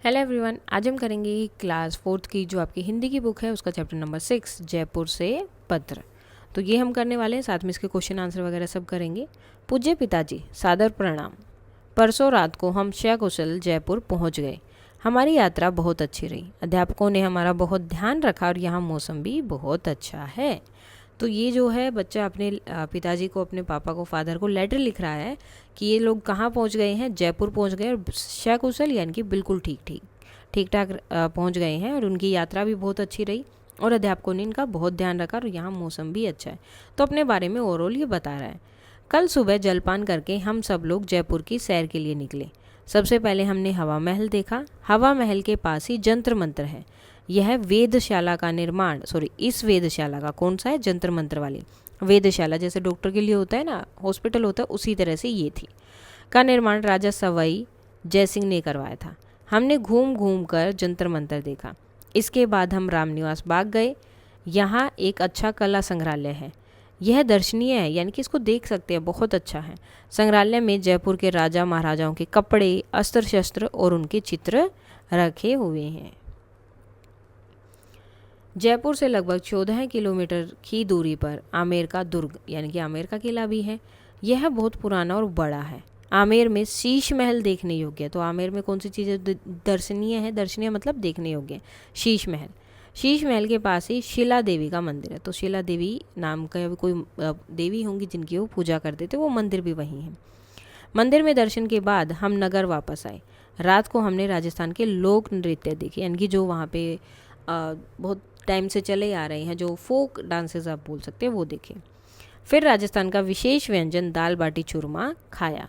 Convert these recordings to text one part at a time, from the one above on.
Hello everyone, आज हम करेंगे क्लास 4th की जो आपकी हिंदी की बुक है उसका चैप्टर नंबर 6 जयपुर से पत्र। तो ये हम करने वाले हैं, साथ में इसके क्वेश्चन आंसर वगैरह सब करेंगे। पूज्य पिताजी, सादर प्रणाम। परसों रात को हम सकुशल जयपुर पहुंच गए। हमारी यात्रा बहुत अच्छी रही। अध्यापकों ने हमारा बहुत ध्यान रखा और यहाँ मौसम भी बहुत अच्छा है। तो ये जो है बच्चा अपने पिताजी को, अपने पापा को, फादर को लेटर लिख रहा है कि ये लोग कहाँ पहुँच गए हैं, जयपुर पहुँच गए और सकुशल यानी कि बिल्कुल ठीक ठाक पहुँच गए हैं और उनकी यात्रा भी बहुत अच्छी रही और अध्यापकों ने इनका बहुत ध्यान रखा और यहाँ मौसम भी अच्छा है। तो अपने बारे में ओवरऑल ये बता रहा है। कल सुबह जलपान करके हम सब लोग जयपुर की सैर के लिए निकले। सबसे पहले हमने हवा महल देखा। हवा महल के पास ही जंतर मंतर है। यह वेधशाला का निर्माण, इस वेधशाला का कौन सा है, जंतर मंतर वाली वेधशाला, जैसे डॉक्टर के लिए होता है ना, हॉस्पिटल होता है, उसी तरह से ये थी, का निर्माण राजा सवाई जयसिंह ने करवाया था। हमने घूम घूम कर जंतर मंतर देखा। इसके बाद हम रामनिवास बाग गए। यहाँ एक अच्छा कला संग्रहालय है। यह दर्शनीय है, यानी कि इसको देख सकते हैं, बहुत अच्छा है। संग्रहालय में जयपुर के राजा महाराजाओं के कपड़े, अस्त्र शस्त्र और उनके चित्र रखे हुए हैं। जयपुर से लगभग 14 किलोमीटर की दूरी पर आमेर का दुर्ग यानी कि आमेर का किला भी है। यह बहुत पुराना और बड़ा है। आमेर में शीश महल देखने योग्य है। तो आमेर में कौन सी चीज़ें दर्शनीय है, दर्शनीय मतलब देखने योग्य है, शीश महल। शीश महल के पास ही शिला देवी का मंदिर है। तो शिला देवी नाम का कोई देवी होंगी जिनकी वो पूजा करते थे, वो मंदिर भी वहीं है। मंदिर में दर्शन के बाद हम नगर वापस आए। रात को हमने राजस्थान के लोक नृत्य देखे, यानी कि जो वहाँ पे बहुत टाइम से चले आ रहे हैं, जो फोक डांसेस आप बोल सकते हैं, वो देखे। फिर राजस्थान का विशेष व्यंजन दाल बाटी चूरमा खाया।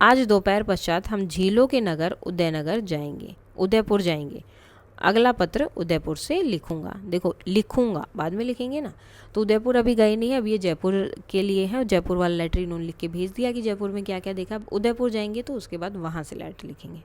आज दोपहर पश्चात हम झीलों के नगर उदयपुर जाएंगे। अगला पत्र उदयपुर से लिखूंगा। देखो, लिखूंगा बाद में लिखेंगे ना, तो उदयपुर अभी गए नहीं है, अब ये जयपुर के लिए है। जयपुर वाला लेटर इन्होंने लिख के भेज दिया कि जयपुर में क्या क्या देखा। अब उदयपुर जाएंगे तो उसके बाद वहाँ से लेटर लिखेंगे।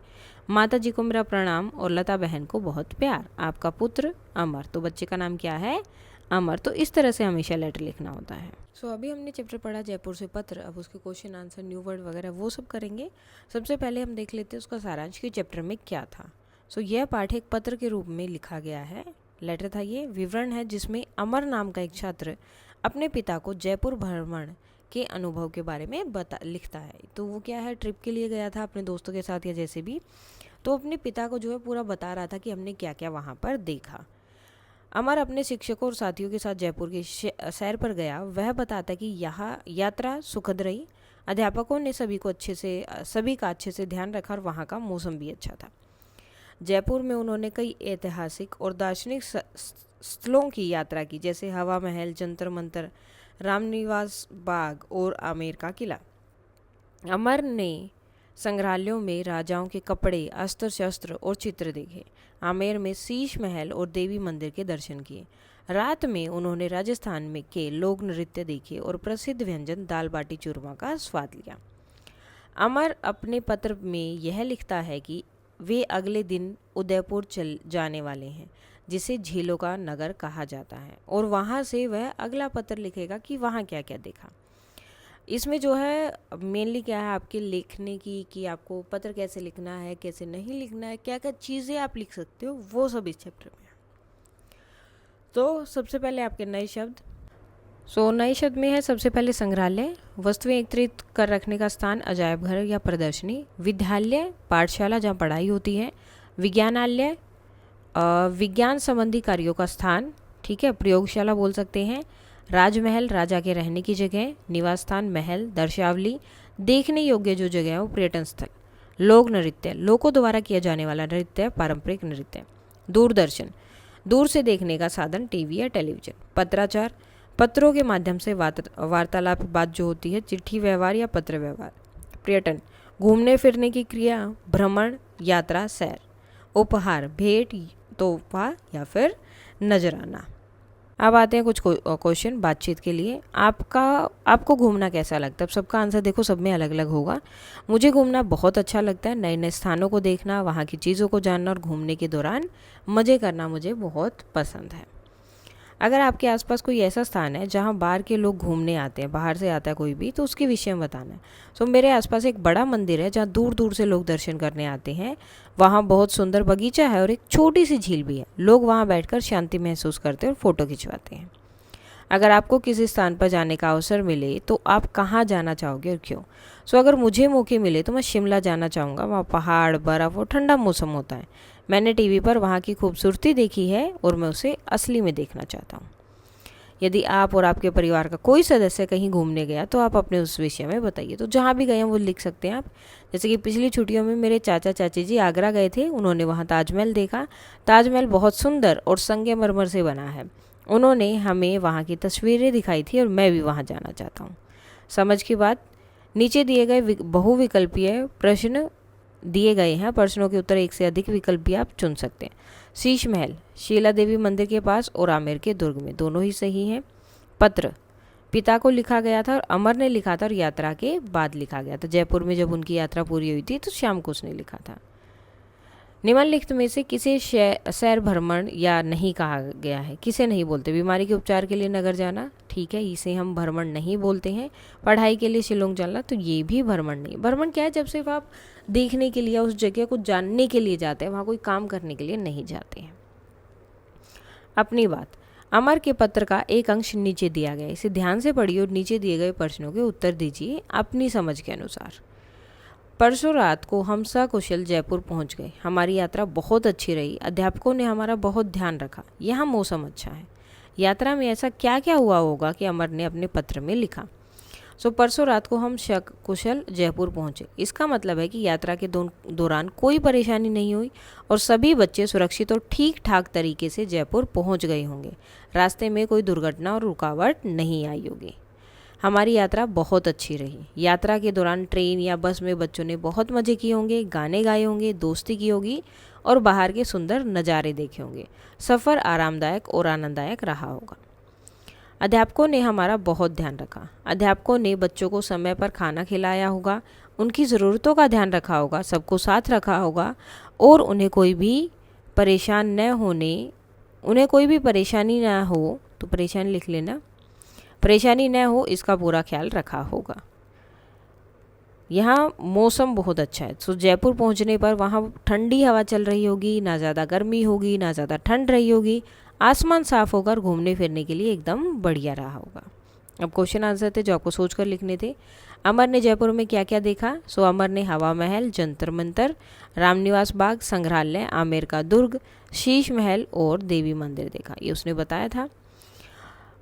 माता जी को मेरा प्रणाम और लता बहन को बहुत प्यार। आपका पुत्र अमर। तो बच्चे का नाम क्या है, अमर। तो इस तरह से हमेशा लेटर लिखना होता है। अभी हमने चैप्टर पढ़ा जयपुर से पत्र। अब उसके क्वेश्चन आंसर, न्यू वर्ड वगैरह वो सब करेंगे। सबसे पहले हम देख लेते हैं उसका सारांश कि चैप्टर में क्या था। यह पाठ एक पत्र के रूप में लिखा गया है, लेटर था ये। विवरण है जिसमें अमर नाम का एक छात्र अपने पिता को जयपुर भ्रमण के अनुभव के बारे में लिखता है। तो वो क्या है, ट्रिप के लिए गया था अपने दोस्तों के साथ या जैसे भी, तो अपने पिता को जो है पूरा बता रहा था कि हमने क्या क्या वहाँ पर देखा। अमर अपने शिक्षकों और साथियों के साथ जयपुर की सैर पर गया। वह बताता कि यहाँ यात्रा सुखद रही। अध्यापकों ने सभी का अच्छे से ध्यान रखा और वहाँ का मौसम भी अच्छा था। जयपुर में उन्होंने कई ऐतिहासिक और दार्शनिक स्थलों की यात्रा की, जैसे हवा महल, जंतर मंतर, रामनिवास बाग और आमेर का किला। अमर ने संग्रहालयों में राजाओं के कपड़े, अस्त्र शस्त्र और चित्र देखे। आमेर में शीश महल और देवी मंदिर के दर्शन किए। रात में उन्होंने राजस्थान में के लोक नृत्य देखे और प्रसिद्ध व्यंजन दाल बाटी चूरमा का स्वाद लिया। अमर अपने पत्र में यह लिखता है कि वे अगले दिन उदयपुर चल जाने वाले हैं, जिसे झीलों का नगर कहा जाता है, और वहाँ से वह अगला पत्र लिखेगा कि वहाँ क्या क्या देखा। इसमें जो है मेनली क्या है आपके लिखने की, कि आपको पत्र कैसे लिखना है, कैसे नहीं लिखना है, क्या क्या चीज़ें आप लिख सकते हो, वो सब इस चैप्टर में है। तो सबसे पहले आपके नए शब्द। नए शब्द में है सबसे पहले संग्रहालय, वस्तुएं एकत्रित कर रखने का स्थान, अजायब घर या प्रदर्शनी। विद्यालय, पाठशाला जहाँ पढ़ाई होती है। विज्ञानालय, विज्ञान संबंधी कार्यों का स्थान, ठीक है, प्रयोगशाला बोल सकते हैं। राजमहल, राजा के रहने की जगह। निवास स्थान, महल, दर्शावली, देखने योग्य जो जगह है वो पर्यटन स्थल। लोक नृत्य, लोगों द्वारा किया जाने वाला नृत्य, पारंपरिक नृत्य। दूरदर्शन, दूर से देखने का साधन, टीवी या टेलीविजन। पत्राचार, पत्रों के माध्यम से वार्तालाप बात जो होती है, चिट्ठी व्यवहार या पत्र व्यवहार। पर्यटन, घूमने फिरने की क्रिया, भ्रमण, यात्रा, सैर। उपहार, भेंट, तोहफा या फिर नजराना। अब आते हैं कुछ क्वेश्चन बातचीत के लिए। आपको घूमना कैसा लगता है? अब सबका आंसर देखो, सब में अलग अलग होगा। मुझे घूमना बहुत अच्छा लगता है। नए नए स्थानों को देखना, वहाँ की चीज़ों को जानना और घूमने के दौरान मज़े करना मुझे बहुत पसंद है। अगर आपके आसपास कोई ऐसा स्थान है जहाँ बाहर के लोग घूमने आते हैं, बाहर से आता है कोई भी, तो उसके विषय में बताना है। सो मेरे आसपास एक बड़ा मंदिर है जहाँ दूर दूर से लोग दर्शन करने आते हैं। वहाँ बहुत सुंदर बगीचा है और एक छोटी सी झील भी है। लोग वहाँ बैठकर शांति महसूस करते हैं और फ़ोटो खिंचवाते हैं। अगर आपको किसी स्थान पर जाने का अवसर मिले तो आप कहाँ जाना चाहोगे और क्यों? सो अगर मुझे मौके मिले तो मैं शिमला जाना चाहूँगा। वहाँ पहाड़, बर्फ़ और ठंडा मौसम होता है। मैंने टीवी पर वहाँ की खूबसूरती देखी है और मैं उसे असली में देखना चाहता हूँ। यदि आप और आपके परिवार का कोई सदस्य कहीं घूमने गया तो आप अपने उस विषय में बताइए। तो जहाँ भी गए हैं वो लिख सकते हैं आप। जैसे कि पिछली छुट्टियों में मेरे चाचा चाची जी आगरा गए थे। उन्होंने वहाँ ताजमहल देखा। ताजमहल बहुत सुंदर और संगमरमर से बना है। उन्होंने हमें वहाँ की तस्वीरें दिखाई थी और मैं भी वहाँ जाना चाहता हूँ। समझ की बात। नीचे दिए गए बहुविकल्पीय प्रश्न दिए गए हैं। प्रश्नों के उत्तर एक से अधिक विकल्प भी आप चुन सकते हैं। शीश महल शीला देवी मंदिर के पास और आमेर के दुर्ग में, दोनों ही सही हैं। पत्र पिता को लिखा गया था और अमर ने लिखा था और यात्रा के बाद लिखा गया था। जयपुर में जब उनकी यात्रा पूरी हुई थी तो शाम को उसने लिखा था। निम्नलिखित में से किसे सैर भ्रमण या नहीं कहा गया है? किसे नहीं बोलते? बीमारी के उपचार के लिए नगर जाना, ठीक है, इसे हम भ्रमण नहीं बोलते हैं। पढ़ाई के लिए शिलोंग जाना, तो ये भी भ्रमण नहीं। भ्रमण क्या है? जब सिर्फ आप देखने के लिए, उस जगह को जानने के लिए जाते हैं, वहाँ कोई काम करने के लिए नहीं जाते हैं। अपनी बात। अमर के पत्र का एक अंश नीचे दिया गया, इसे ध्यान से पढ़िए और नीचे दिए गए प्रश्नों के उत्तर दीजिए अपनी समझ के अनुसार। परसों रात को हम सकुशल जयपुर पहुंच गए। हमारी यात्रा बहुत अच्छी रही। अध्यापकों ने हमारा बहुत ध्यान रखा। यहाँ मौसम अच्छा है। यात्रा में ऐसा क्या क्या हुआ होगा कि अमर ने अपने पत्र में लिखा। परसों रात को हम सकुशल जयपुर पहुंचे। इसका मतलब है कि यात्रा के दौरान कोई परेशानी नहीं हुई और सभी बच्चे सुरक्षित और ठीक ठाक तरीके से जयपुर पहुंच गए होंगे। रास्ते में कोई दुर्घटना और रुकावट नहीं आई होगी। हमारी यात्रा बहुत अच्छी रही। यात्रा के दौरान ट्रेन या बस में बच्चों ने बहुत मज़े किए होंगे, गाने गाए होंगे, दोस्ती की होगी और बाहर के सुंदर नज़ारे देखे होंगे। सफ़र आरामदायक और आनंददायक रहा होगा। अध्यापकों ने हमारा बहुत ध्यान रखा। अध्यापकों ने बच्चों को समय पर खाना खिलाया होगा, उनकी ज़रूरतों का ध्यान रखा होगा, सबको साथ रखा होगा और उन्हें कोई भी परेशानी ना हो, तो परेशानी लिख लेना, परेशानी न हो इसका पूरा ख्याल रखा होगा। यहाँ मौसम बहुत अच्छा है। जयपुर पहुँचने पर वहाँ ठंडी हवा चल रही होगी, ना ज़्यादा गर्मी होगी ना ज़्यादा ठंड रही होगी। आसमान साफ होकर घूमने फिरने के लिए एकदम बढ़िया रहा होगा। अब क्वेश्चन आंसर थे जो आपको सोचकर लिखने थे। अमर ने जयपुर में क्या क्या देखा? अमर ने हवा महल, जंतर मंतर, रामनिवास बाग, संग्रहालय, आमेर का दुर्ग, शीश महल और देवी मंदिर देखा। ये उसने बताया था।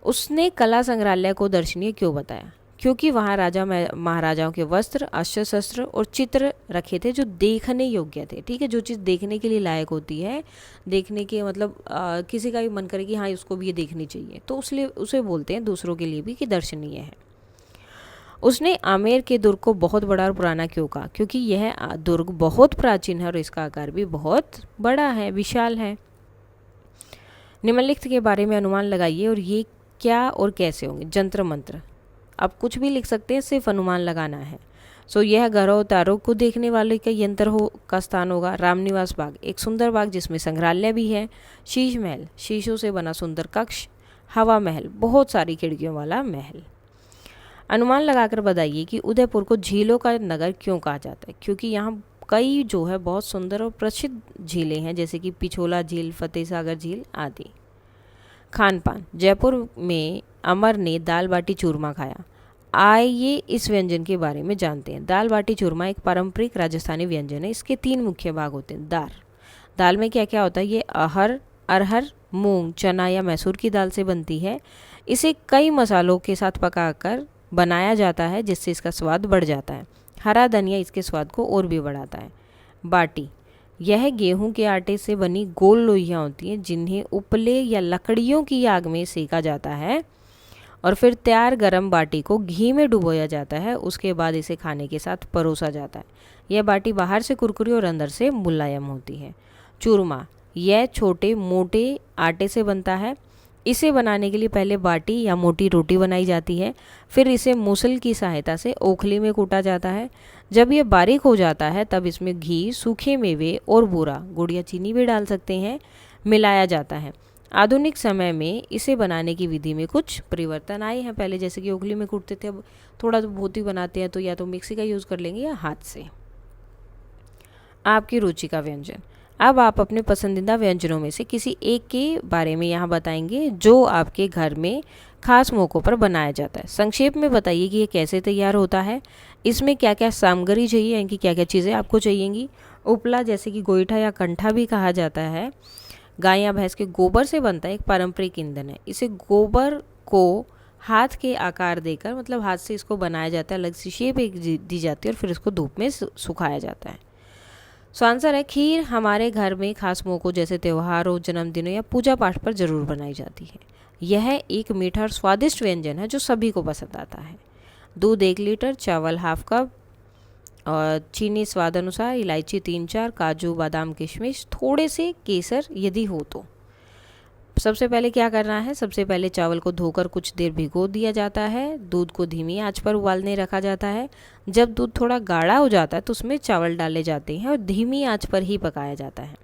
उसने कला संग्रहालय को दर्शनीय क्यों बताया? क्योंकि वहाँ राजा महाराजाओं के वस्त्र, अस्त्र शस्त्र और चित्र रखे थे जो देखने योग्य थे। ठीक है, जो चीज़ देखने के लिए लायक होती है, देखने के मतलब किसी का भी मन करे कि हाँ उसको भी ये देखनी चाहिए, तो उसलिए उसे बोलते हैं दूसरों के लिए भी कि दर्शनीय है। उसने आमेर के दुर्ग को बहुत बड़ा और पुराना क्यों कहा? क्योंकि यह दुर्ग बहुत प्राचीन है और इसका आकार भी बहुत बड़ा है, विशाल है। निम्नलिखित के बारे में अनुमान लगाइए और ये क्या और कैसे होंगे। जंतर मंत्र, आप कुछ भी लिख सकते हैं, सिर्फ अनुमान लगाना है। यह घरों तारों को देखने वाले का यंत्र का स्थान होगा। रामनिवास बाग, एक सुंदर बाग जिसमें संग्रहालय भी है। शीश महल, शीशों से बना सुंदर कक्ष। हवा महल, बहुत सारी खिड़कियों वाला महल। अनुमान लगाकर बताइए कि उदयपुर को झीलों का नगर क्यों कहा जाता है? क्योंकि यहाँ कई जो है बहुत सुंदर और प्रसिद्ध झीलें हैं, जैसे कि पिछोला झील, फतेह सागर झील आदि। खान पान, जयपुर में अमर ने दाल बाटी चूरमा खाया। आइए इस व्यंजन के बारे में जानते हैं। दाल बाटी चूरमा एक पारंपरिक राजस्थानी व्यंजन है। इसके 3 मुख्य भाग होते हैं। दाल में क्या क्या होता है? ये अरहर, मूंग, चना या मैसूर की दाल से बनती है। इसे कई मसालों के साथ पकाकर बनाया जाता है जिससे इसका स्वाद बढ़ जाता है। हरा धनिया इसके स्वाद को और भी बढ़ाता है। बाटी, यह गेहूं के आटे से बनी गोल लोइयाँ होती हैं जिन्हें उपले या लकड़ियों की आग में सेका जाता है और फिर तैयार गरम बाटी को घी में डुबोया जाता है। उसके बाद इसे खाने के साथ परोसा जाता है। यह बाटी बाहर से कुरकुरी और अंदर से मुलायम होती है। चूरमा, यह छोटे मोटे आटे से बनता है। इसे बनाने के लिए पहले बाटी या मोटी रोटी बनाई जाती है, फिर इसे मूसल की सहायता से ओखली में कूटा जाता है। जब यह बारीक हो जाता है तब इसमें घी, सूखे मेवे और बूरा, गुड़ या चीनी भी डाल सकते हैं, मिलाया जाता है। आधुनिक समय में इसे बनाने की विधि में कुछ परिवर्तन आए हैं। पहले जैसे कि उंगली में कूटते थे, अब थोड़ा तो बहुत ही बनाते हैं, तो या तो मिक्सी का यूज़ कर लेंगे या हाथ से। आपकी रुचि का व्यंजन। अब आप अपने पसंदीदा व्यंजनों में से किसी एक के बारे में यहाँ बताएंगे जो आपके घर में खास मौक़ों पर बनाया जाता है। संक्षेप में बताइए कि ये कैसे तैयार होता है, इसमें क्या क्या सामग्री चाहिए, यानी कि क्या क्या चीज़ें आपको चाहिएंगी। उपला, जैसे कि गोईठा या कंठा भी कहा जाता है, गाय या भैंस के गोबर से बनता है, एक पारंपरिक ईंधन है। इसे गोबर को हाथ के आकार देकर, मतलब हाथ से इसको बनाया जाता है, अलग सी शेप एक दी जाती है और फिर इसको धूप में सुखाया जाता है। सो आंसर है खीर हमारे घर में खास मौक़ों जैसे त्योहारों, जन्मदिनों या पूजा पाठ पर ज़रूर बनाई जाती है। यह एक मीठा और स्वादिष्ट व्यंजन है जो सभी को पसंद आता है। दूध 1 लीटर, चावल हाफ कप, और चीनी स्वाद अनुसार, इलायची 3-4, काजू बादाम किशमिश, थोड़े से केसर यदि हो तो। सबसे पहले क्या करना है, सबसे पहले चावल को धोकर कुछ देर भिगो दिया जाता है। दूध को धीमी आंच पर उबालने रखा जाता है। जब दूध थोड़ा गाढ़ा हो जाता है तो उसमें चावल डाले जाते हैं और धीमी आंच पर ही पकाया जाता है।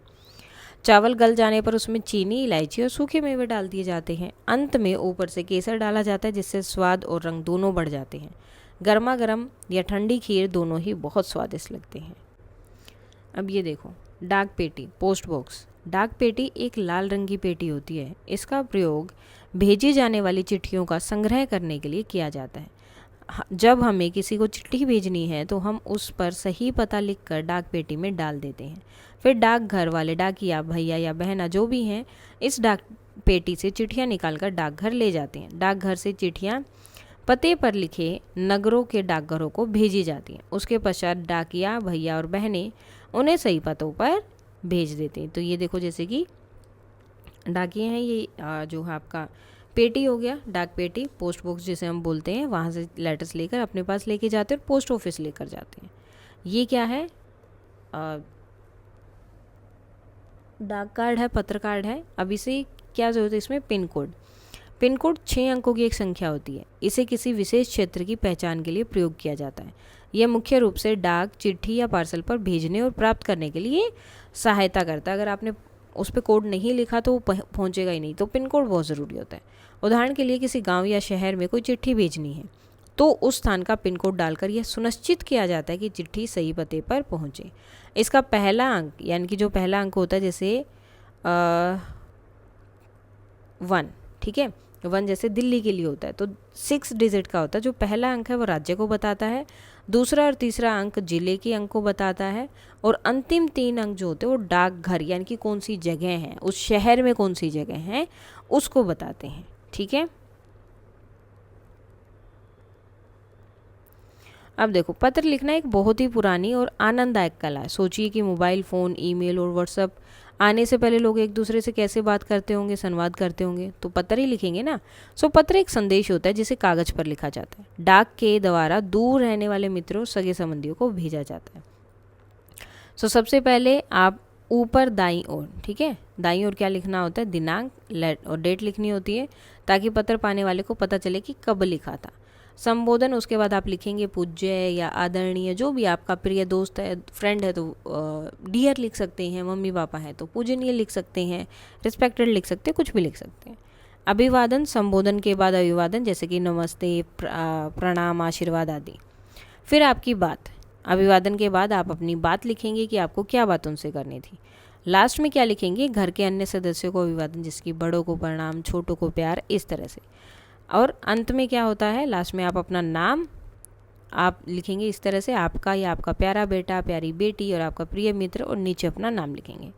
चावल गल जाने पर उसमें चीनी, इलायची और सूखे मेवे डाल दिए जाते हैं। अंत में ऊपर से केसर डाला जाता है, जिससे स्वाद और रंग दोनों बढ़ जाते हैं। गर्मा गर्म या ठंडी खीर दोनों ही बहुत स्वादिष्ट लगते हैं। अब ये देखो, डाक पेटी, पोस्ट बॉक्स। डाक पेटी एक लाल रंग की पेटी होती है। इसका प्रयोग भेजी जाने वाली चिट्ठियों का संग्रह करने के लिए किया जाता है। जब हमें किसी को चिट्ठी भेजनी है तो हम उस पर सही पता लिखकर डाक पेटी में डाल देते हैं। फिर डाकघर वाले डाकिया भैया या बहना जो भी हैं, इस डाक पेटी से चिट्ठियाँ निकालकर डाकघर ले जाते हैं। डाकघर से चिट्ठियाँ पते पर लिखे नगरों के डाकघरों को भेजी जाती हैं। उसके पश्चात डाकिया भैया और बहनें उन्हें सही पतों पर भेज देते हैं। तो ये देखो, जैसे कि डाकिए हैं, ये जो है आपका पेटी हो गया, डाक पेटी, पोस्ट बॉक्स जिसे हम बोलते हैं, वहाँ से लेटर्स लेकर अपने पास लेके जाते हैं और पोस्ट ऑफिस लेकर जाते हैं। ये क्या है, डाक कार्ड है, पत्र कार्ड है। अब इसे क्या जरूरत है, इसमें पिन कोड। पिन कोड 6 अंकों की एक संख्या होती है। इसे किसी विशेष क्षेत्र की पहचान के लिए प्रयोग किया जाता है। यह मुख्य रूप से डाक, चिट्ठी या पार्सल पर भेजने और प्राप्त करने के लिए सहायता करता है। अगर आपने उस पर कोड नहीं लिखा तो वो पहुँचेगा ही नहीं, तो पिन कोड बहुत ज़रूरी होता है। उदाहरण के लिए किसी गांव या शहर में कोई चिट्ठी भेजनी है तो उस स्थान का पिन कोड डालकर यह सुनिश्चित किया जाता है कि चिट्ठी सही पते पर पहुँचे। इसका पहला अंक, यानी कि जो पहला अंक होता है, जैसे 1, ठीक है, 1 जैसे दिल्ली के लिए होता है, तो 6 डिजिट का होता है। जो पहला अंक है वो राज्य को बताता है, दूसरा और तीसरा अंक जिले के अंक को बताता है, और अंतिम 3 अंक जो होते हैं वो डाकघर, यानी कि कौन सी जगह है, उस शहर में कौन सी जगह है, उसको बताते हैं। ठीक है, अब देखो, पत्र लिखना एक बहुत ही पुरानी और आनंददायक कला है। सोचिए कि मोबाइल फ़ोन, ईमेल और व्हाट्सएप आने से पहले लोग एक दूसरे से कैसे बात करते होंगे, संवाद करते होंगे, तो पत्र ही लिखेंगे ना। सो पत्र एक संदेश होता है जिसे कागज़ पर लिखा जाता है। डाक के द्वारा दूर रहने वाले मित्रों, सगे संबंधियों को भेजा जाता है। सो सबसे पहले आप ऊपर दाईं ओर, ठीक है, दाईं ओर क्या लिखना होता है, दिनांक और डेट लिखनी होती है, ताकि पत्र पाने वाले को पता चले कि कब लिखा था। संबोधन, उसके बाद आप लिखेंगे पूज्य या आदरणीय, जो भी आपका प्रिय दोस्त है, फ्रेंड है तो डियर लिख सकते हैं, मम्मी पापा हैं तो पूजनीय लिख सकते हैं, रिस्पेक्टेड लिख सकते हैं, कुछ भी लिख सकते हैं। अभिवादन, संबोधन के बाद अभिवादन, जैसे कि नमस्ते, प्रणाम, आशीर्वाद आदि। फिर आपकी बात, अभिवादन के बाद आप अपनी बात लिखेंगे कि आपको क्या बात उनसे करनी थी। लास्ट में क्या लिखेंगे, घर के अन्य सदस्यों को अभिवादन, जिसकी बड़ों को प्रणाम, छोटों को प्यार, इस तरह से। और अंत में क्या होता है, लास्ट में आप अपना नाम आप लिखेंगे इस तरह से, आपका या आपका प्यारा बेटा, प्यारी बेटी और आपका प्रिय मित्र, और नीचे अपना नाम लिखेंगे।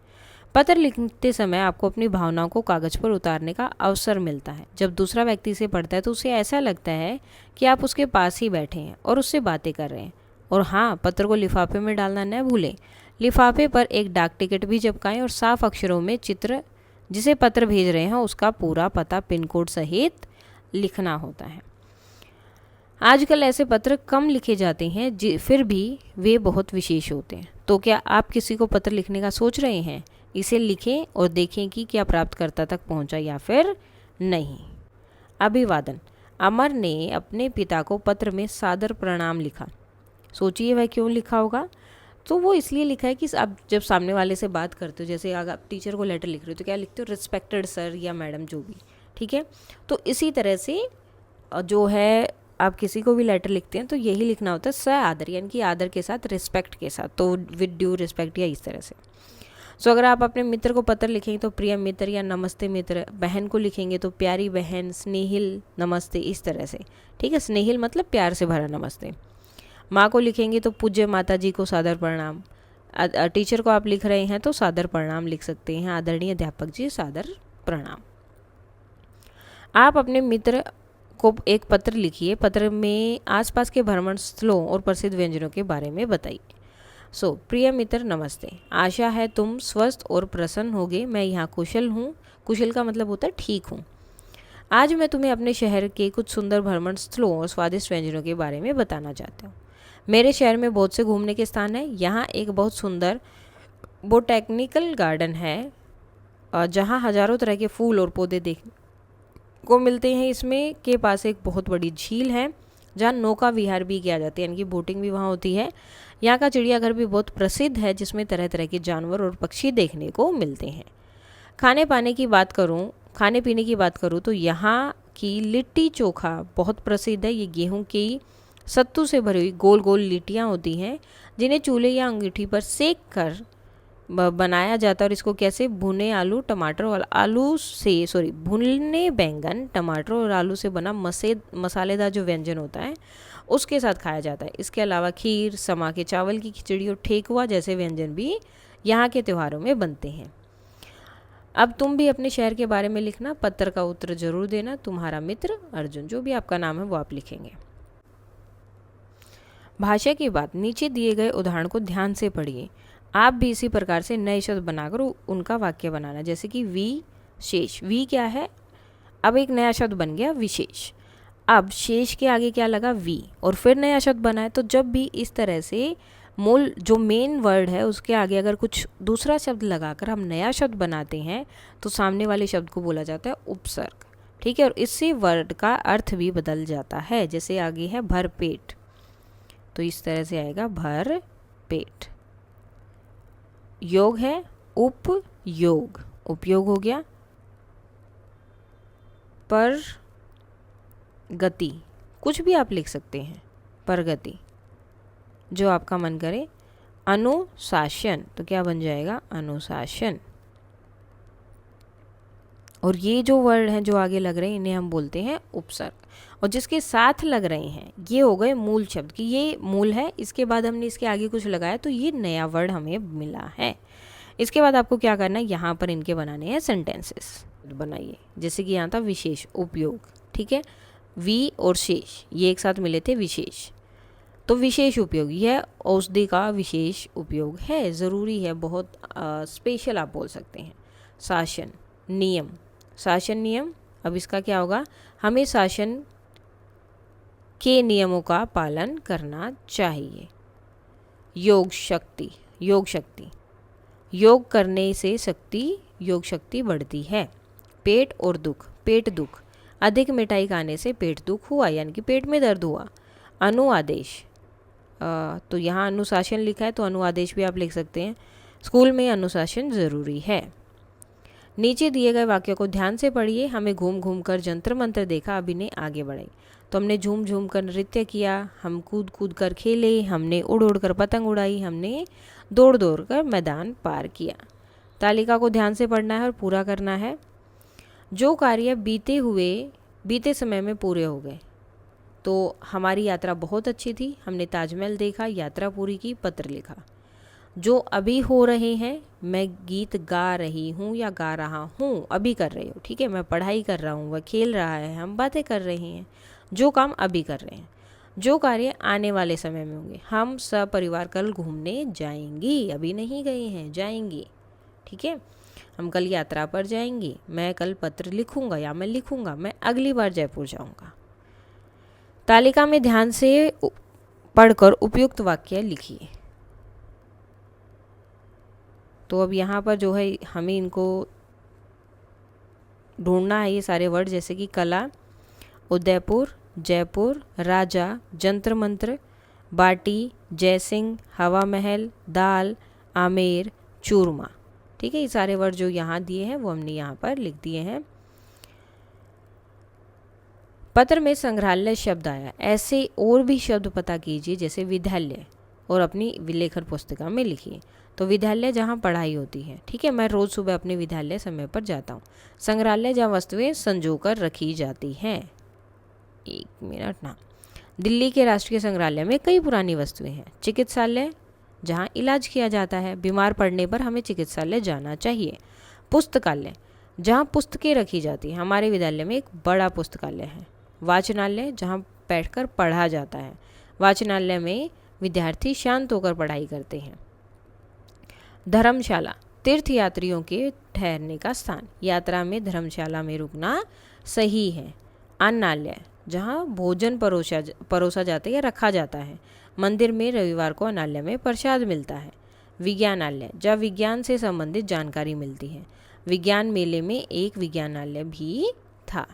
पत्र लिखते समय आपको अपनी भावनाओं को कागज़ पर उतारने का अवसर मिलता है। जब दूसरा व्यक्ति इसे पढ़ता है तो उसे ऐसा लगता है कि आप उसके पास ही बैठे हैं और उससे बातें कर रहे हैं। और हाँ, पत्र को लिफाफे में डालना न भूलें। लिफाफे पर एक डाक टिकट भी चिपकाएं और साफ अक्षरों में चित्र, जिसे पत्र भेज रहे हैं उसका पूरा पता पिन कोड सहित लिखना होता है। आजकल ऐसे पत्र कम लिखे जाते हैं, फिर भी वे बहुत विशेष होते हैं। तो क्या आप किसी को पत्र लिखने का सोच रहे हैं? इसे लिखें और देखें कि क्या प्राप्तकर्ता तक पहुंचा या फिर नहीं। अभिवादन, अमर ने अपने पिता को पत्र में सादर प्रणाम लिखा। सोचिए वह क्यों लिखा होगा। तो वो इसलिए लिखा है कि आप जब सामने वाले से बात करते हो, जैसे अगर आप टीचर को लेटर लिख रहे हो तो क्या लिखते हो, रिस्पेक्टेड सर या मैडम, जो भी, ठीक है। तो इसी तरह से जो है आप किसी को भी लेटर लिखते हैं तो यही लिखना होता है स आदर, यानी कि आदर के साथ, रिस्पेक्ट के साथ, तो विद ड्यू रिस्पेक्ट या इस तरह से। सो अगर आप अपने मित्र को पत्र लिखेंगे तो प्रिय मित्र या नमस्ते मित्र, बहन को लिखेंगे तो प्यारी बहन, स्नेहिल नमस्ते, इस तरह से, ठीक है। स्नेहिल मतलब प्यार से भरा नमस्ते। माँ को लिखेंगे तो पूज्य माता जी को सादर प्रणाम। टीचर को आप लिख रहे हैं तो सादर प्रणाम लिख सकते हैं, आदरणीय अध्यापक जी सादर प्रणाम। आप अपने मित्र को एक पत्र लिखिए, पत्र में आसपास के भ्रमण स्थलों और प्रसिद्ध व्यंजनों के बारे में बताइए। सो प्रिय मित्र नमस्ते, आशा है तुम स्वस्थ और प्रसन्न होगे। मैं यहाँ कुशल हूँ। कुशल का मतलब होता है ठीक हूँ। आज मैं तुम्हें अपने शहर के कुछ सुंदर भ्रमण स्थलों और स्वादिष्ट व्यंजनों के बारे में बताना चाहता हूँ। मेरे शहर में बहुत से घूमने के स्थान हैं। यहाँ एक बहुत सुंदर बोटैनिकल गार्डन है जहाँ हजारों तरह के फूल और पौधे देखने को मिलते हैं। इसमें के पास एक बहुत बड़ी झील है जहाँ नौका विहार भी किया जाता है, यानी कि बोटिंग भी वहाँ होती है। यहाँ का चिड़ियाघर भी बहुत प्रसिद्ध है जिसमें तरह तरह के जानवर और पक्षी देखने को मिलते हैं। खाने पीने की बात करूँ तो यहाँ की लिट्टी चोखा बहुत प्रसिद्ध है। ये गेहूँ की सत्तू से भरी हुई गोल गोल लिट्टियाँ होती हैं जिन्हें चूल्हे या अंगीठी पर सेक कर बनाया जाता है। और इसको कैसे, भुने आलू टमाटर और भुने बैंगन टमाटर और आलू से बना मसालेदार जो व्यंजन होता है उसके साथ खाया जाता है। इसके अलावा खीर, समा के चावल की खिचड़ी और ठेकुआ जैसे व्यंजन भी यहाँ के त्योहारों में बनते हैं। अब तुम भी अपने शहर के बारे में लिखना, पत्र का उत्तर जरूर देना। तुम्हारा मित्र अर्जुन। जो भी आपका नाम है वो आप लिखेंगे। भाषा की बात, नीचे दिए गए उदाहरण को ध्यान से पढ़िए। आप भी इसी प्रकार से नए शब्द बनाकर उनका वाक्य बनाना। जैसे कि विशेष, वी क्या है, अब एक नया शब्द बन गया विशेष। अब शेष के आगे क्या लगा, वी, और फिर नया शब्द बना है। तो जब भी इस तरह से मूल जो मेन वर्ड है उसके आगे अगर कुछ दूसरा शब्द लगाकर हम नया शब्द बनाते हैं तो सामने वाले शब्द को बोला जाता है उपसर्ग, ठीक है। और इससे वर्ड का अर्थ भी बदल जाता है। जैसे आगे है भर पेट, तो इस तरह से आएगा भर पेट। योग है उपयोग, उपयोग हो गया। पर गति, कुछ भी आप लिख सकते हैं, प्रगति, जो आपका मन करे। अनुशासन, तो क्या बन जाएगा, अनुशासन। और ये जो वर्ड हैं जो आगे लग रहे हैं इन्हें हम बोलते हैं उपसर्ग। और जिसके साथ लग रहे हैं ये हो गए मूल शब्द, कि ये मूल है, इसके बाद हमने इसके आगे कुछ लगाया तो ये नया वर्ड हमें मिला है। इसके बाद आपको क्या करना है, यहाँ पर इनके बनाने हैं सेंटेंसेस बनाइए। जैसे कि यहाँ था विशेष उपयोग, ठीक है। वी और शेष ये एक साथ मिले थे विशेष, तो विशेष उपयोग, यह औषधि का विशेष उपयोग है, ज़रूरी है, बहुत स्पेशल आप बोल सकते हैं। शासन, नियम, शासन नियम, अब इसका क्या होगा, हमें शासन के नियमों का पालन करना चाहिए। योग शक्ति, योग शक्ति, योग करने से योग शक्ति बढ़ती है। पेट और दुख, पेट दुख, अधिक मिठाई खाने से पेट दुख हुआ, यानी कि पेट में दर्द हुआ। अनुआदेश, तो यहाँ अनुशासन लिखा है तो अनुआदेश भी आप लिख सकते हैं। स्कूल में अनुशासन ज़रूरी है। नीचे दिए गए वाक्यों को ध्यान से पढ़िए। हमें घूम घूम कर जंतर मंत्र देखा, अब इन्हें आगे बढ़ाई। तो हमने झूम झूम कर नृत्य किया, हम कूद कूद कर खेले, हमने उड़ उड़ कर पतंग उड़ाई, हमने दौड़ दौड़ कर मैदान पार किया। तालिका को ध्यान से पढ़ना है और पूरा करना है। जो कार्य बीते समय में पूरे हो गए। तो हमारी यात्रा बहुत अच्छी थी, हमने ताजमहल देखा, यात्रा पूरी की, पत्र लिखा। जो अभी हो रहे हैं, मैं गीत गा रही हूँ या गा रहा हूँ, अभी कर रही हूँ, ठीक है। मैं पढ़ाई कर रहा हूँ, वह खेल रहा है, हम बातें कर रहे हैं। जो काम अभी कर रहे हैं। जो कार्य आने वाले समय में होंगे, हम सब परिवार कल घूमने जाएंगी, अभी नहीं गए हैं, जाएंगी, ठीक है। हम कल यात्रा पर जाएंगी, मैं कल पत्र लिखूंगा या मैं लिखूंगा, मैं अगली बार जयपुर जाऊंगा। तालिका में ध्यान से पढ़कर उपयुक्त वाक्य लिखिए। तो अब यहाँ पर जो है हमें इनको ढूंढना है, ये सारे वर्ड, जैसे कि कला, उदयपुर, जयपुर, राजा, जंतर मंत्र, बाटी, जयसिंह, हवा महल, दाल, आमेर, चूरमा। ठीक है, ये सारे वर्ड जो यहाँ दिए हैं वो हमने यहाँ पर लिख दिए हैं। पत्र में संग्रहालय शब्द आया, ऐसे और भी शब्द पता कीजिए जैसे विद्यालय, और अपनी विलेखन पुस्तिका में लिखिए। तो विद्यालय जहाँ पढ़ाई होती है, ठीक है, मैं रोज़ सुबह अपने विद्यालय समय पर जाता हूँ। संग्रहालय जहाँ वस्तुएं संजोकर रखी जाती हैं। 1 मिनट ना। दिल्ली के राष्ट्रीय संग्रहालय में कई पुरानी वस्तुएं हैं। चिकित्सालय जहाँ इलाज किया जाता है, बीमार पड़ने पर हमें चिकित्सालय जाना चाहिए। पुस्तकालय जहाँ पुस्तकें रखी जाती हैं, हमारे विद्यालय में एक बड़ा पुस्तकालय है। वाचनालय जहाँ बैठकर पढ़ा जाता है, वाचनालय में विद्यार्थी शांत होकर पढ़ाई करते हैं। धर्मशाला तीर्थ यात्रियों के ठहरने का स्थान, यात्रा में धर्मशाला में रुकना सही है। अन्नालय जहाँ भोजन परोसा जाता है या रखा जाता है, मंदिर में रविवार को अन्नालय में प्रसाद मिलता है। विज्ञानालय जहाँ विज्ञान से संबंधित जानकारी मिलती है, विज्ञान मेले में एक विज्ञानालय भी था।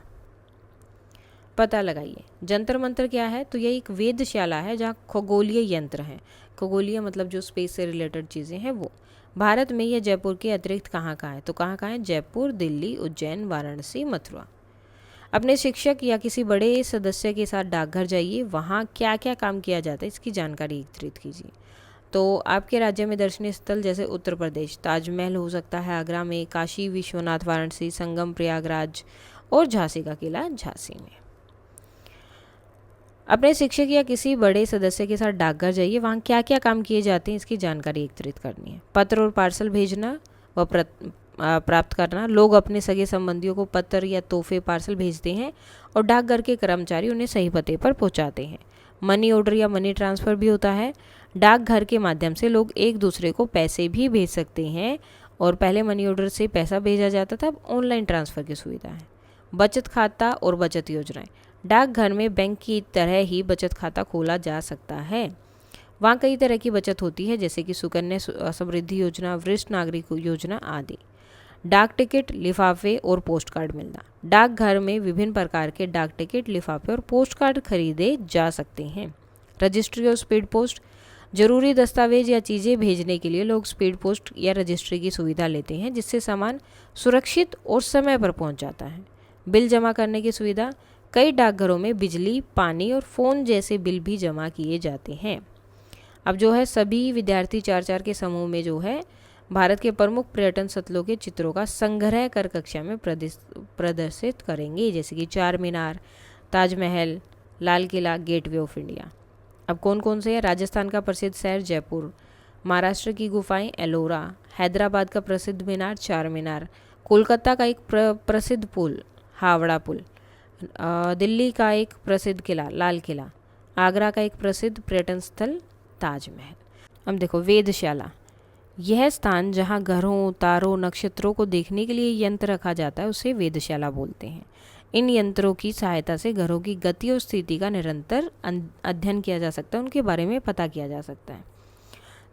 पता लगाइए, जंतर मंतर क्या है? तो यह एक वेधशाला है जहाँ खगोलीय यंत्र हैं। खगोलीय मतलब जो स्पेस से रिलेटेड चीज़ें हैं वो। भारत में यह जयपुर के अतिरिक्त कहाँ कहाँ है? तो कहाँ कहाँ है? जयपुर, दिल्ली, उज्जैन, वाराणसी, मथुरा। अपने शिक्षक या किसी बड़े सदस्य के साथ डाकघर जाइए, वहाँ क्या क्या काम किया जाता है इसकी जानकारी एकत्रित कीजिए। तो आपके राज्य में दर्शनीय स्थल जैसे उत्तर प्रदेश, ताजमहल हो सकता है आगरा में, काशी विश्वनाथ वाराणसी, संगम प्रयागराज, और झांसी का किला झांसी में। अपने शिक्षक या किसी बड़े सदस्य के साथ डाकघर जाइए, वहाँ क्या क्या काम किए जाते हैं इसकी जानकारी एकत्रित करनी है। पत्र और पार्सल भेजना व प्राप्त करना, लोग अपने सगे संबंधियों को पत्र या तोहफे पार्सल भेजते हैं और डाकघर के कर्मचारी उन्हें सही पते पर पहुंचाते हैं। मनी ऑर्डर या मनी ट्रांसफ़र भी होता है। डाकघर के माध्यम से लोग एक दूसरे को पैसे भी भेज सकते हैं, और पहले मनी ऑर्डर से पैसा भेजा जाता था, अब ऑनलाइन ट्रांसफ़र की सुविधा है। बचत खाता और बचत योजनाएं, डाकघर में बैंक की तरह ही बचत खाता खोला जा सकता है। वहाँ कई तरह की बचत होती है जैसे कि सुकन्या समृद्धि योजना, वरिष्ठ नागरिक योजना आदि। डाक टिकट, लिफाफे और पोस्ट कार्ड मिलना, डाकघर में विभिन्न प्रकार के डाक टिकट, लिफाफे और पोस्ट कार्ड खरीदे जा सकते हैं। रजिस्ट्री और स्पीड पोस्ट, जरूरी दस्तावेज या चीज़ें भेजने के लिए लोग स्पीड पोस्ट या रजिस्ट्री की सुविधा लेते हैं, जिससे सामान सुरक्षित और समय पर पहुंच जाता है। बिल जमा करने की सुविधा, कई डाकघरों में बिजली, पानी और फ़ोन जैसे बिल भी जमा किए जाते हैं। अब जो है सभी विद्यार्थी 4-4 के समूह में जो है भारत के प्रमुख पर्यटन स्थलों के चित्रों का संग्रह कर कक्षा में प्रदर्शित करेंगे, जैसे कि चार मीनार, Taj Mahal, Lal Qila, gateway of India. अब कौन कौन से हैं? राजस्थान का प्रसिद्ध शहर जयपुर, महाराष्ट्र की गुफाएं एलोरा, हैदराबाद का प्रसिद्ध मीनार चार मीनार, कोलकाता का एक प्रसिद्ध पुल हावड़ा पुल, दिल्ली का एक प्रसिद्ध किला लाल किला, आगरा का एक प्रसिद्ध पर्यटन स्थल ताजमहल। अब देखो वेधशाला, यह स्थान जहाँ ग्रहों, तारों, नक्षत्रों को देखने के लिए यंत्र रखा जाता है उसे वेधशाला बोलते हैं। इन यंत्रों की सहायता से ग्रहों की गति और स्थिति का निरंतर अध्ययन किया जा सकता है, उनके बारे में पता किया जा सकता है।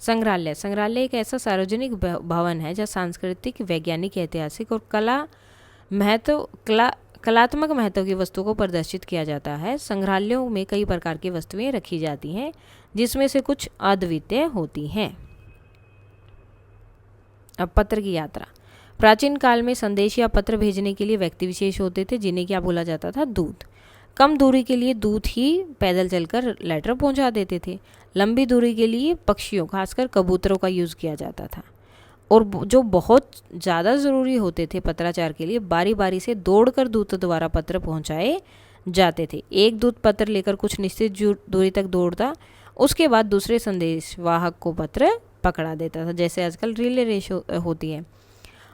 संग्रहालय, संग्रहालय एक ऐसा सार्वजनिक भवन है जहाँ सांस्कृतिक, वैज्ञानिक, ऐतिहासिक और कलात्मक महत्व की वस्तुओं को प्रदर्शित किया जाता है। संग्रहालयों में कई प्रकार की वस्तुएं रखी जाती हैं, जिसमें से कुछ अद्वितीय होती हैं। अब पत्र की यात्रा, प्राचीन काल में संदेश या पत्र भेजने के लिए व्यक्ति विशेष होते थे, जिन्हें क्या बोला जाता था? दूत। कम दूरी के लिए दूत ही पैदल चलकर लेटर पहुंचा देते थे। लंबी दूरी के लिए पक्षियों, खासकर कबूतरों का यूज़ किया जाता था। और जो बहुत ज़्यादा ज़रूरी होते थे पत्राचार के लिए, बारी बारी से दौड़कर दूत द्वारा पत्र पहुंचाए जाते थे। एक दूत पत्र लेकर कुछ निश्चित दूरी तक दौड़ता, उसके बाद दूसरे संदेश वाहक को पत्र पकड़ा देता था, जैसे आजकल रिले रेस होती है।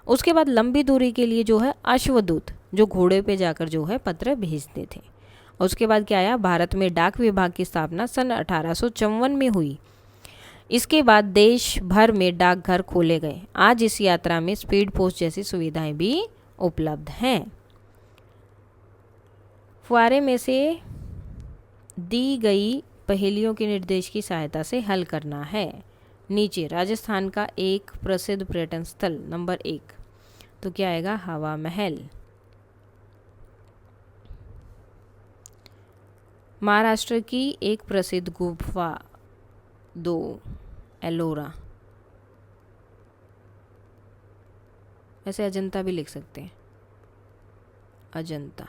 उसके बाद लंबी दूरी के लिए जो है अश्वदूत, जो घोड़े पे जाकर जो है पत्र भेजते थे। उसके बाद क्या आया? भारत में डाक विभाग की स्थापना सन 1854 में हुई। इसके बाद देश भर में डाकघर खोले गए। आज इस यात्रा में स्पीड पोस्ट जैसी सुविधाएं भी उपलब्ध हैं। फुआरे में से दी गई पहेलियों के निर्देश की सहायता से हल करना है। नीचे राजस्थान का एक प्रसिद्ध पर्यटन स्थल नंबर 1, तो क्या आएगा? हवा महल। महाराष्ट्र की एक प्रसिद्ध गुफा 2 एलोरा, ऐसे अजंता भी लिख सकते हैं, अजंता।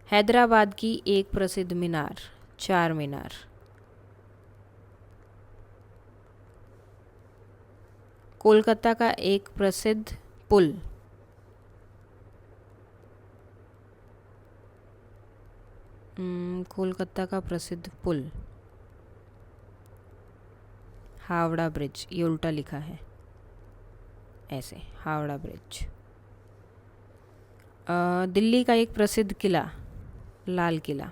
हैदराबाद की एक प्रसिद्ध मीनार, चार मीनार। कोलकाता का एक प्रसिद्ध पुल, कोलकाता का प्रसिद्ध पुल हावड़ा ब्रिज, ये उल्टा लिखा है ऐसे, हावड़ा ब्रिज। दिल्ली का एक प्रसिद्ध किला, लाल किला।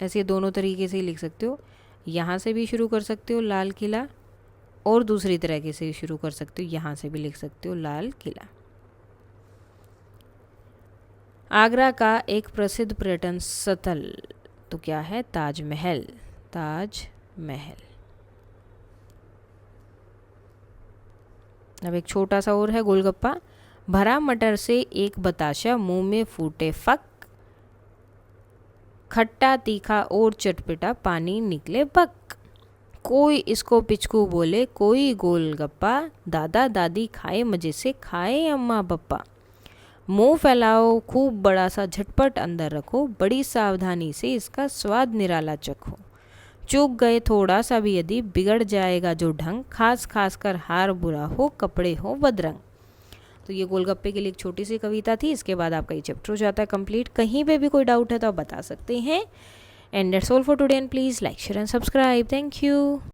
ऐसे दोनों तरीके से ही लिख सकते हो, यहाँ से भी शुरू कर सकते हो लाल किला, और दूसरी तरीके से शुरू कर सकते हो, यहाँ से भी लिख सकते हो लाल किला। आगरा का एक प्रसिद्ध पर्यटन स्थल तो क्या है? ताजमहल, ताजमहल। अब एक छोटा सा और है गोलगप्पा। भरा मटर से एक बताशा, मुंह में फूटे फक, खट्टा तीखा और चटपटा, पानी निकले बक। कोई इसको पिचकू बोले, कोई गोलगप्पा, दादा दादी खाए मजे से, खाए अम्मा पप्पा। मुंह फैलाओ खूब बड़ा सा, झटपट अंदर रखो, बड़ी सावधानी से इसका स्वाद निराला चखो। चूक गए थोड़ा सा भी यदि, बिगड़ जाएगा जो ढंग, खास खास कर हार बुरा हो, कपड़े हो बदरंग। तो ये गोलगप्पे के लिए एक छोटी सी कविता थी। इसके बाद आपका ये चैप्टर हो जाता है कंप्लीट। कहीं पे भी कोई डाउट है तो आप बता सकते हैं। And that's all for today, and please like share and subscribe. Thank you.